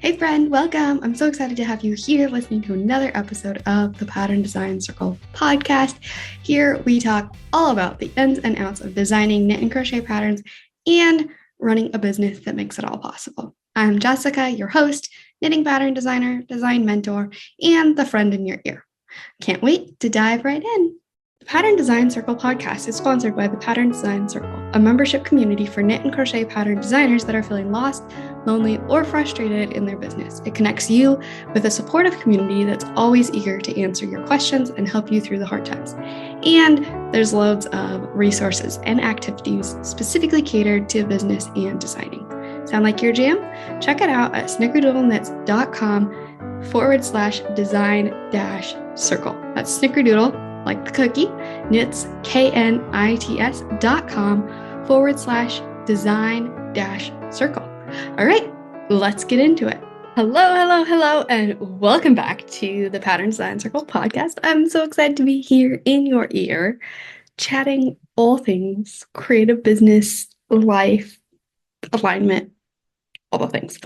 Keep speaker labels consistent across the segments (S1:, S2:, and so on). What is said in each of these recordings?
S1: Hey friend, welcome. I'm so excited to have you here listening to another episode of the Pattern Design Circle podcast. Here we talk all about the ins and outs of designing knit and crochet patterns and running a business that makes it all possible. I'm Jessica, your host, knitting pattern designer, design mentor, and the friend in your ear. Can't wait to dive right in. The Pattern Design Circle podcast is sponsored by the Pattern Design Circle, a membership community for knit and crochet pattern designers that are feeling lost, lonely, or frustrated in their business. It connects you with a supportive community that's always eager to answer your questions and help you through the hard times. And there's loads of resources and activities specifically catered to business and designing. Sound like your jam? Check it out at snickerdoodleknits.com/design-circle. That's snickerdoodle, like the cookie, knits, knits.com/design-circle. All right, let's get into it. Hello, and welcome back to the Pattern Design Circle podcast. I'm so excited to be here in your ear, chatting all things creative business, life, alignment, all the things.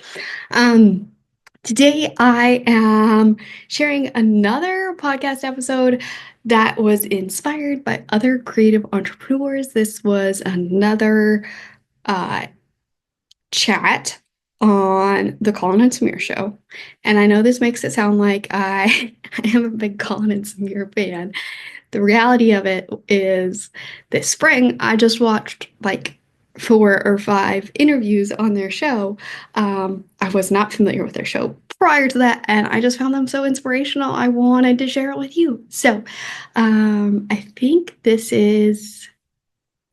S1: Today I am sharing another podcast episode that was inspired by other creative entrepreneurs. This was another chat on the Collin and Samir show. And I know this makes it sound like I am a big Collin and Samir fan. The reality of it is this spring, I just watched like 4 or 5 interviews on their show. I was not familiar with their show prior to that, and I just found them so inspirational. I wanted to share it with you. So I think this is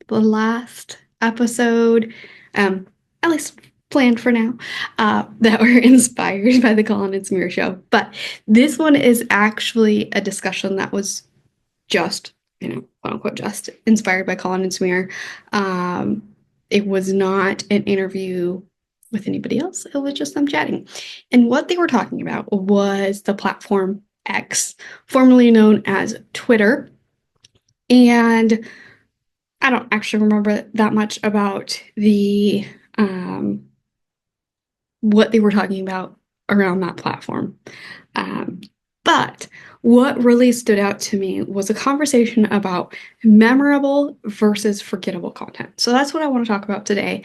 S1: the last episode, at least planned for now, that were inspired by the Collin and Samir show. But this one is actually a discussion that was just, quote unquote, just inspired by Collin and Samir. It was not an interview with anybody else. It was just them chatting. And what they were talking about was the platform X, formerly known as Twitter. And I don't actually remember that much about the what they were talking about around that platform. But what really stood out to me was a conversation about memorable versus forgettable content. So that's what I want to talk about today.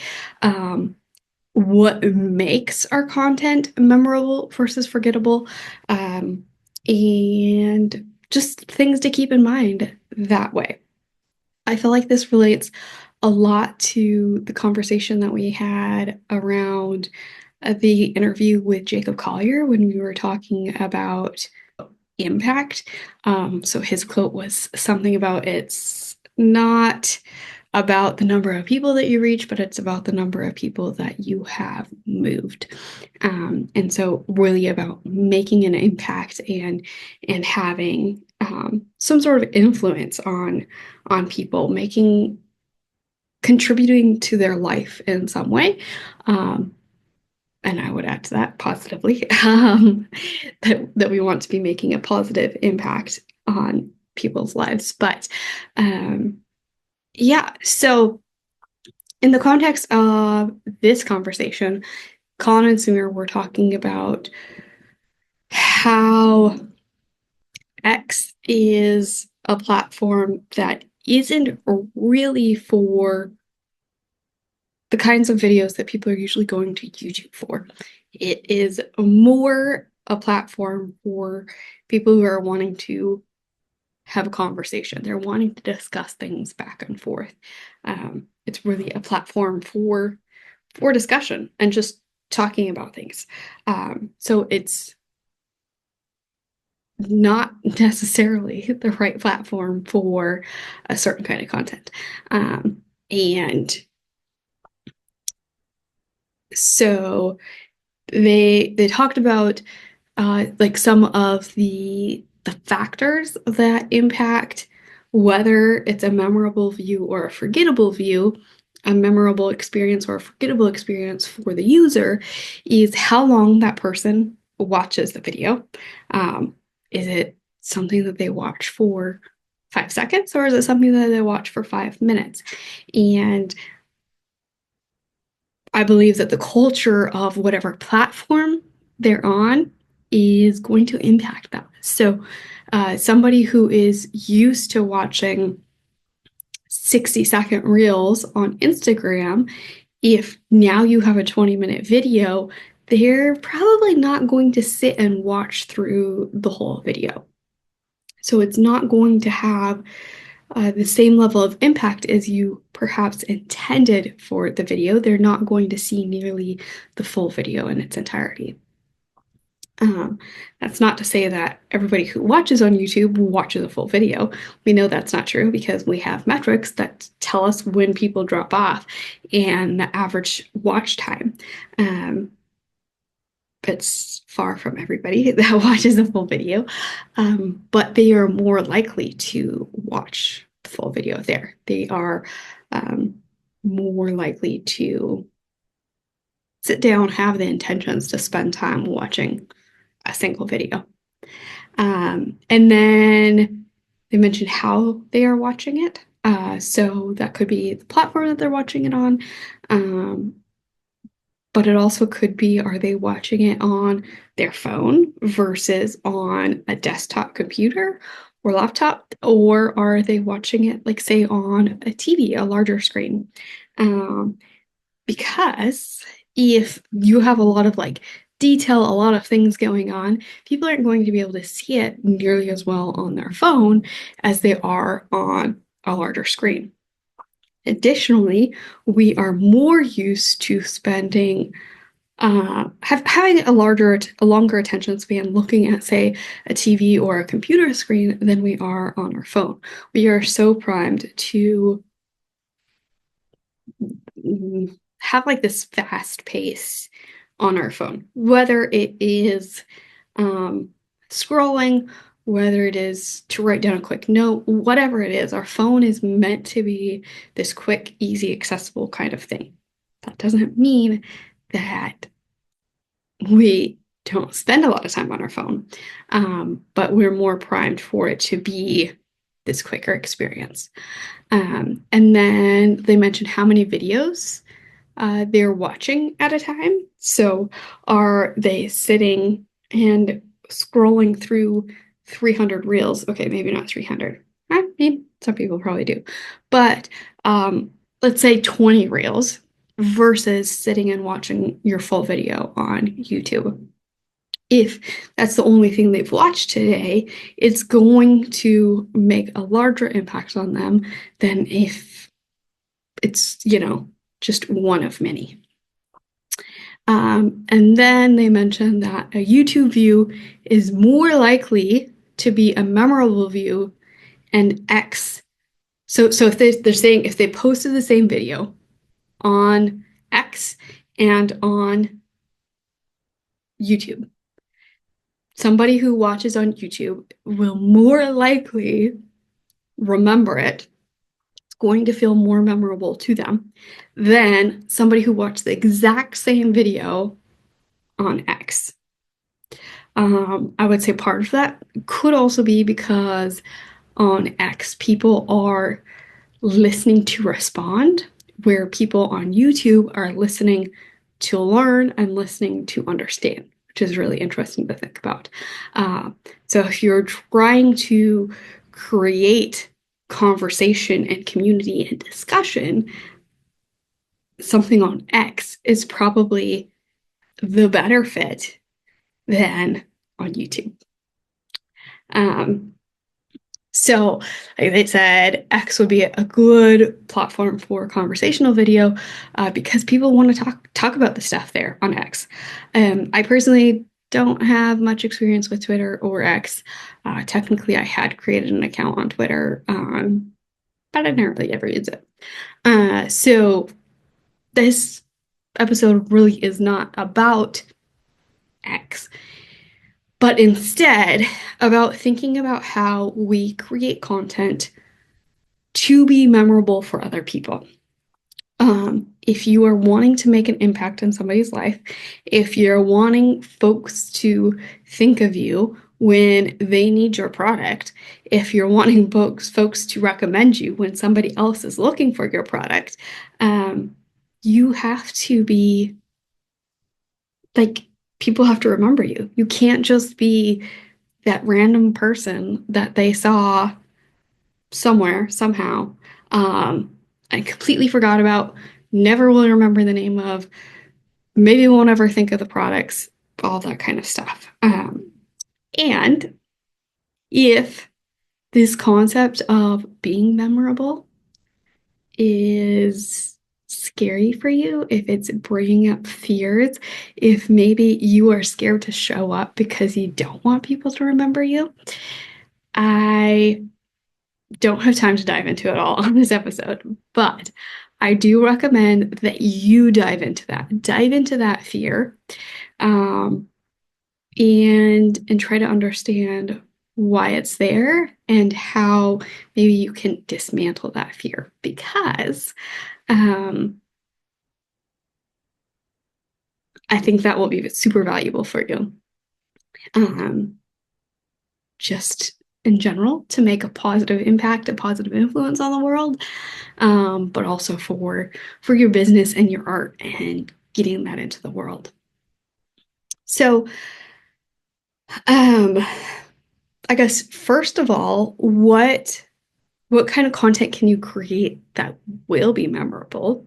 S1: What makes our content memorable versus forgettable, and just things to keep in mind that way. I feel like this relates a lot to the conversation that we had around the interview with Jacob Collier when we were talking about impact. So his quote was something about, it's not about the number of people that you reach, but it's about the number of people that you have moved. And so really about making an impact and having some sort of influence on people, contributing to their life in some way. And I would add to that positively, that we want to be making a positive impact on people's lives. But yeah, so in the context of this conversation, Collin and Samir were talking about how X is a platform that isn't really for the kinds of videos that people are usually going to YouTube for. It is more a platform for people who are wanting to have a conversation. They're wanting to discuss things back and forth. It's really a platform for discussion and just talking about things. So it's not necessarily the right platform for a certain kind of content. And so they talked about like some of the factors that impact whether it's a memorable view or a forgettable view. A memorable experience or a forgettable experience for the user is how long that person watches the video. Is it something that they watch for 5 seconds, or is it something that they watch for 5 minutes? And I believe that the culture of whatever platform they're on is going to impact them. So, somebody who is used to watching 60-second reels on Instagram, if now you have a 20-minute video, they're probably not going to sit and watch through the whole video. So it's not going to have the same level of impact as you perhaps intended for the video. They're not going to see nearly the full video in its entirety. Um, that's not to say that everybody who watches on YouTube watches a full video. We know that's not true because we have metrics that tell us when people drop off and the average watch time. It's far from everybody that watches a full video, but they are more likely to watch the full video there. They are more likely to sit down, have the intentions to spend time watching a single video. And then they mentioned how they are watching it. So that could be the platform that they're watching it on. But it also could be, are they watching it on their phone versus on a desktop computer or laptop? Or are they watching it, like, say, on a TV, a larger screen? Because if you have a lot of detail, a lot of things going on, people aren't going to be able to see it nearly as well on their phone as they are on a larger screen. Additionally, we are more used to spending having a longer attention span looking at, say, a TV or a computer screen than we are on our phone. We are so primed to have this fast pace on our phone, whether it is scrolling, whether it is to write down a quick note, whatever it is, our phone is meant to be this quick, easy, accessible kind of thing. That doesn't mean that we don't spend a lot of time on our phone, but we're more primed for it to be this quicker experience. And then they mentioned how many videos they're watching at a time. So are they sitting and scrolling through 300 reels? Okay, maybe not 300. I mean, some people probably do. But let's say 20 reels versus sitting and watching your full video on YouTube. If that's the only thing they've watched today, it's going to make a larger impact on them than if it's, just one of many. And then they mentioned that a YouTube view is more likely to be a memorable view, and X. So if they're saying if they posted the same video on X and on YouTube, somebody who watches on YouTube will more likely remember it. It's going to feel more memorable to them than somebody who watched the exact same video on X. I would say part of that could also be because on X, people are listening to respond, where people on YouTube are listening to learn and listening to understand, which is really interesting to think about. So if you're trying to create conversation and community and discussion, something on X is probably the better fit than on YouTube. So like they said, X would be a good platform for conversational video because people want to talk about the stuff there on X. I personally don't have much experience with Twitter or X. Technically, I had created an account on Twitter, but I didn't really ever use it. So this episode really is not about X, but instead about thinking about how we create content to be memorable for other people. If you are wanting to make an impact in somebody's life, if you're wanting folks to think of you when they need your product, if you're wanting folks to recommend you when somebody else is looking for your product, you have to be people have to remember you. You can't just be that random person that they saw somewhere, somehow, I completely forgot about, never will remember the name of, maybe won't ever think of the products, all that kind of stuff. And if this concept of being memorable is scary for you, if it's bringing up fears, if maybe you are scared to show up because you don't want people to remember you, I don't have time to dive into it all on this episode, but I do recommend that you dive into that. Dive into that fear, and try to understand why it's there and how maybe you can dismantle that fear, because I think that will be super valuable for you. Just in general, to make a positive impact, a positive influence on the world, but also for your business and your art and getting that into the world. So, I guess first of all, what kind of content can you create that will be memorable?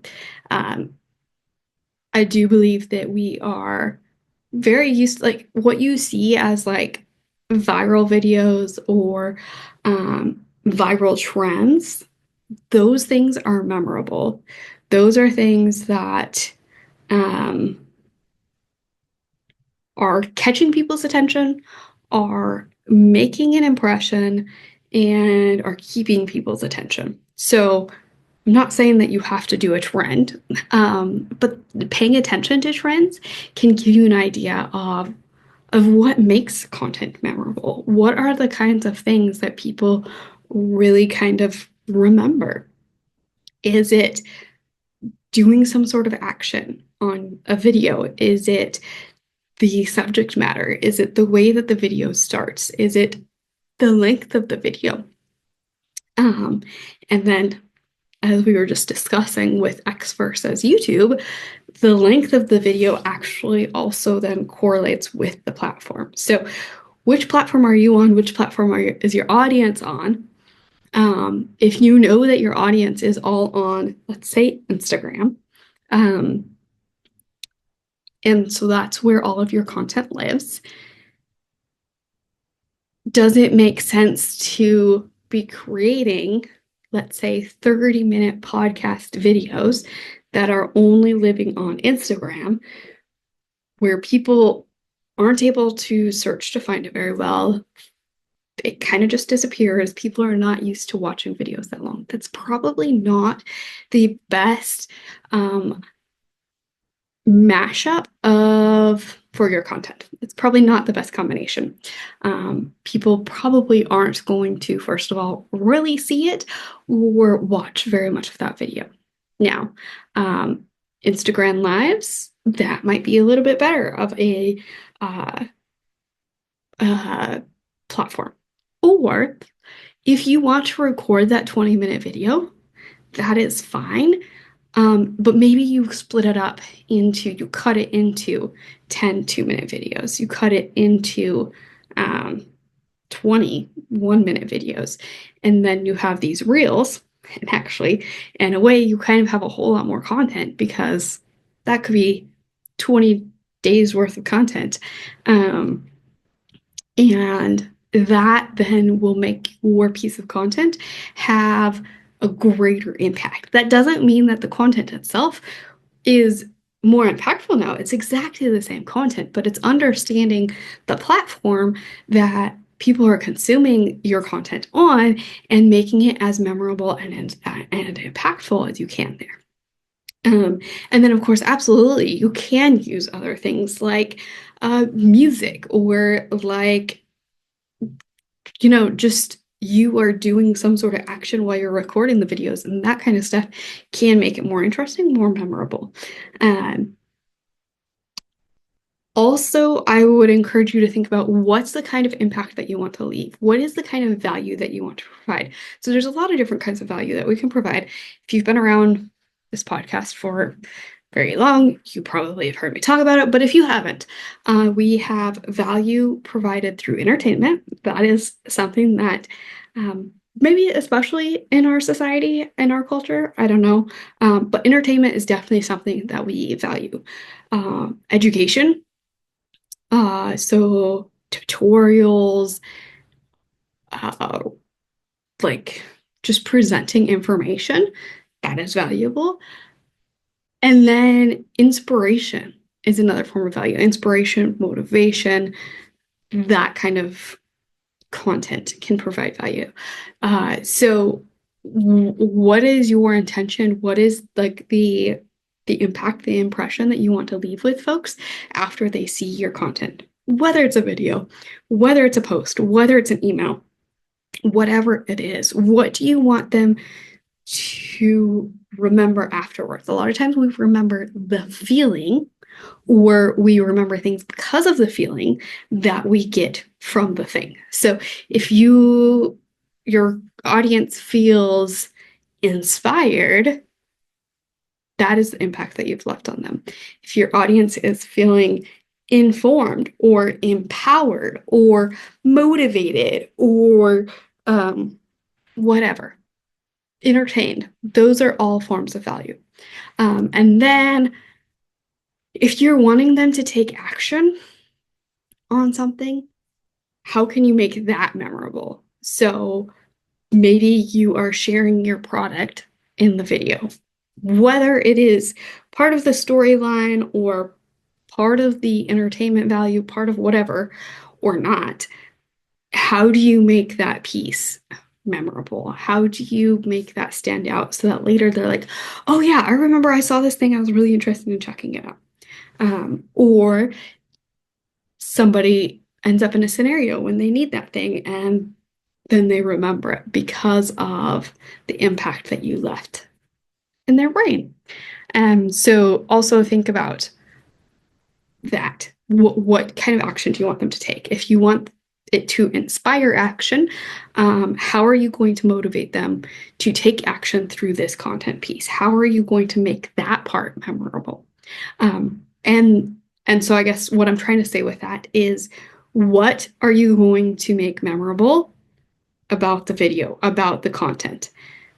S1: I do believe that we are very used, like what you see as like viral videos or viral trends, those things are memorable. Those are things that um, are catching people's attention, are making an impression, and are keeping people's attention. So I'm not saying that you have to do a trend, but paying attention to trends can give you an idea of what makes content memorable. What are the kinds of things that people really kind of remember? Is it doing some sort of action on a video? Is it the subject matter? Is it the way that the video starts? Is it the length of the video? And then, as we were just discussing with X versus YouTube, the length of the video actually also then correlates with the platform. So, which platform are you on? Which platform is your audience on? If you know that your audience is all on, let's say, Instagram, and so that's where all of your content lives, does it make sense to be creating, let's say, 30-minute podcast videos that are only living on Instagram, where people aren't able to search to find it very well? It kind of just disappears. People are not used to watching videos that long. That's probably not the best mashup for your content. It's probably not the best combination. People probably aren't going to, first of all, really see it or watch very much of that video. Now, Instagram Lives, that might be a little bit better of a platform. Or if you want to record that 20-minute video, that is fine. But maybe you split it up you cut it into 10 2-minute videos. You cut it into 20 1-minute videos. And then you have these reels. And actually, in a way, you kind of have a whole lot more content, because that could be 20 days worth of content. And that then will make your piece of content have a greater impact. That doesn't mean that the content itself is more impactful now. It's exactly the same content, but it's understanding the platform that people are consuming your content on and making it as memorable and impactful as you can there. And then, of course, absolutely, you can use other things like music, or like, just you are doing some sort of action while you're recording the videos, and that kind of stuff can make it more interesting, more memorable. Also, I would encourage you to think about what's the kind of impact that you want to leave. What is the kind of value that you want to provide? So there's a lot of different kinds of value that we can provide. If you've been around this podcast for very long. You probably have heard me talk about it, but if you haven't, we have value provided through entertainment. That is something that maybe especially in our society and our culture, I don't know, but entertainment is definitely something that we value. Education, so tutorials, uh, like just presenting information, that is valuable. And then inspiration is another form of value. Inspiration, motivation, that kind of content can provide value. So what is your intention? What is like the impact, the impression that you want to leave with folks after they see your content? Whether it's a video, whether it's a post, whether it's an email, whatever it is, what do you want them to remember afterwards? A lot of times we remember the feeling, or we remember things because of the feeling that we get from the thing. So if your audience feels inspired, that is the impact that you've left on them. If your audience is feeling informed or empowered or motivated or whatever, entertained, those are all forms of value. And then if you're wanting them to take action on something, how can you make that memorable? So maybe you are sharing your product in the video, whether it is part of the storyline or part of the entertainment value, part of whatever or not. How do you make that piece memorable? How do you make that stand out so that later they're like, oh yeah, I remember I saw this thing. I was really interested in checking it out. Or somebody ends up in a scenario when they need that thing and then they remember it because of the impact that you left in their brain. So also think about that. What kind of action do you want them to take? If you want it to inspire action, how are you going to motivate them to take action through this content piece? How are you going to make that part memorable? And so I guess what I'm trying to say with that is, what are you going to make memorable about the video, about the content,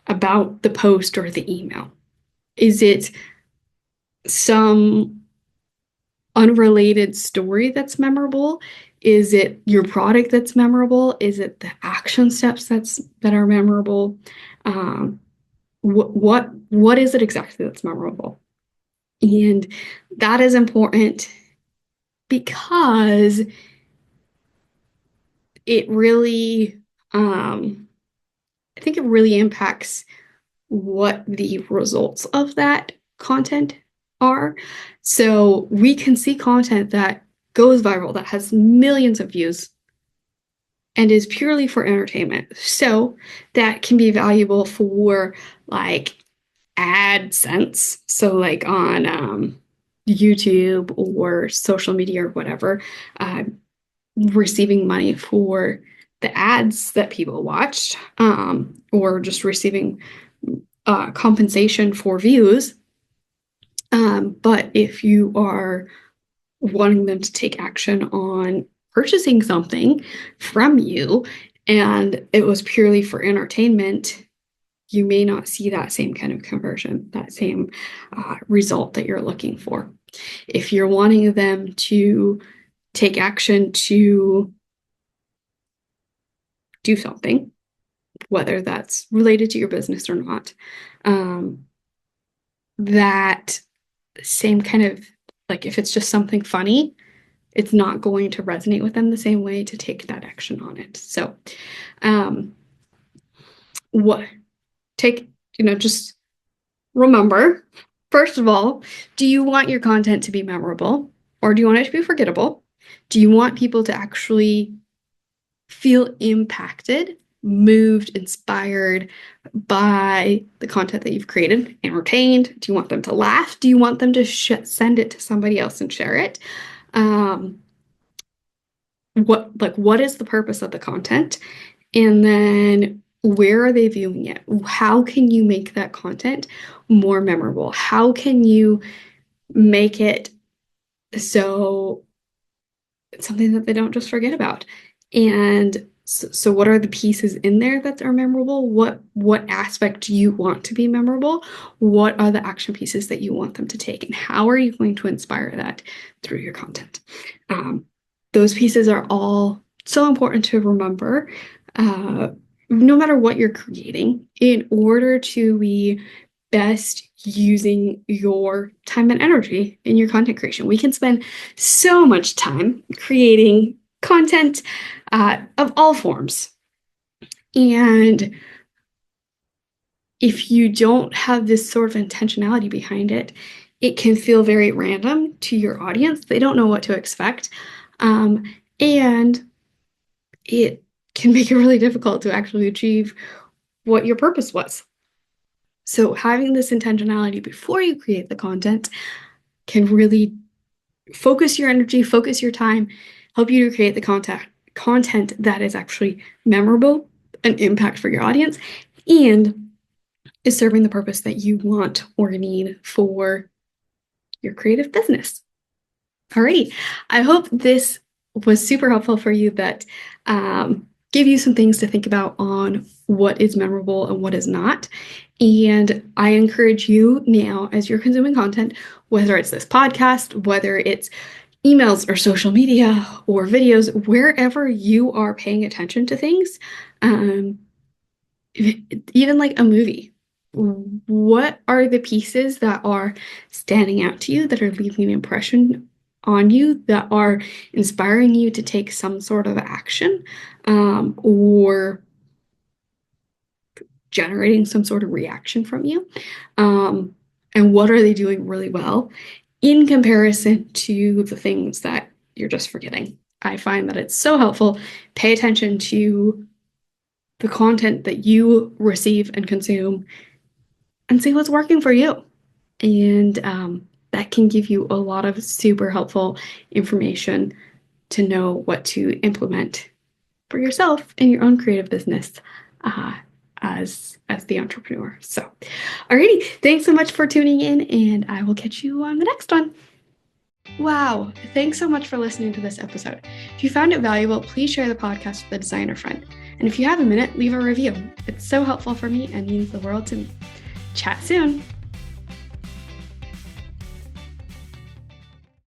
S1: about the post or the email? Is it some unrelated story that's memorable? Is it your product that's memorable? Is it the action steps that are memorable? What is it exactly that's memorable? And that is important because it really, I think it really impacts what the results of that content are. So we can see content that goes viral, that has millions of views and is purely for entertainment. So that can be valuable for like AdSense. So like on YouTube or social media or whatever, receiving money for the ads that people watched, or just receiving compensation for views. But if you are wanting them to take action on purchasing something from you and it was purely for entertainment, you may not see that same kind of conversion, that same result that you're looking for. If you're wanting them to take action to do something, whether that's related to your business or not, that same kind of, like if it's just something funny, it's not going to resonate with them the same way to take that action on it. So what take, just remember, first of all, do you want your content to be memorable or do you want it to be forgettable? Do you want people to actually feel impacted, moved, inspired by the content that you've created, entertained? Do you want them to laugh? Do you want them to send it to somebody else and share it? What is the purpose of the content? And then where are they viewing it? How can you make that content more memorable? How can you make it so it's something that they don't just forget about. And so what are the pieces in there that are memorable? What aspect do you want to be memorable? What are the action pieces that you want them to take? And how are you going to inspire that through your content? Those pieces are all so important to remember, no matter what you're creating, in order to be best using your time and energy in your content creation. We can spend so much time creating content of all forms. And if you don't have this sort of intentionality behind it, it can feel very random to your audience. They don't know what to expect. And it can make it really difficult to actually achieve what your purpose was. So having this intentionality before you create the content can really focus your energy, focus your time, help you to create the content that is actually memorable, an impact for your audience, and is serving the purpose that you want or need for your creative business. All right. I hope this was super helpful for you, that give you some things to think about on what is memorable and what is not. And I encourage you now, as you're consuming content, whether it's this podcast, whether it's emails or social media or videos, wherever you are paying attention to things, even like a movie, what are the pieces that are standing out to you, that are leaving an impression on you, that are inspiring you to take some sort of action, or generating some sort of reaction from you? And what are they doing really well in comparison to the things that you're just forgetting? I find that it's so helpful. Pay attention to the content that you receive and consume and see what's working for you. And that can give you a lot of super helpful information to know what to implement for yourself in your own creative business as the entrepreneur. So, alrighty, thanks so much for tuning in, and I will catch you on the next one. Wow, thanks so much for listening to this episode. If you found it valuable, please share the podcast with a designer friend. And if you have a minute, leave a review. It's so helpful for me and means the world to me. Chat soon.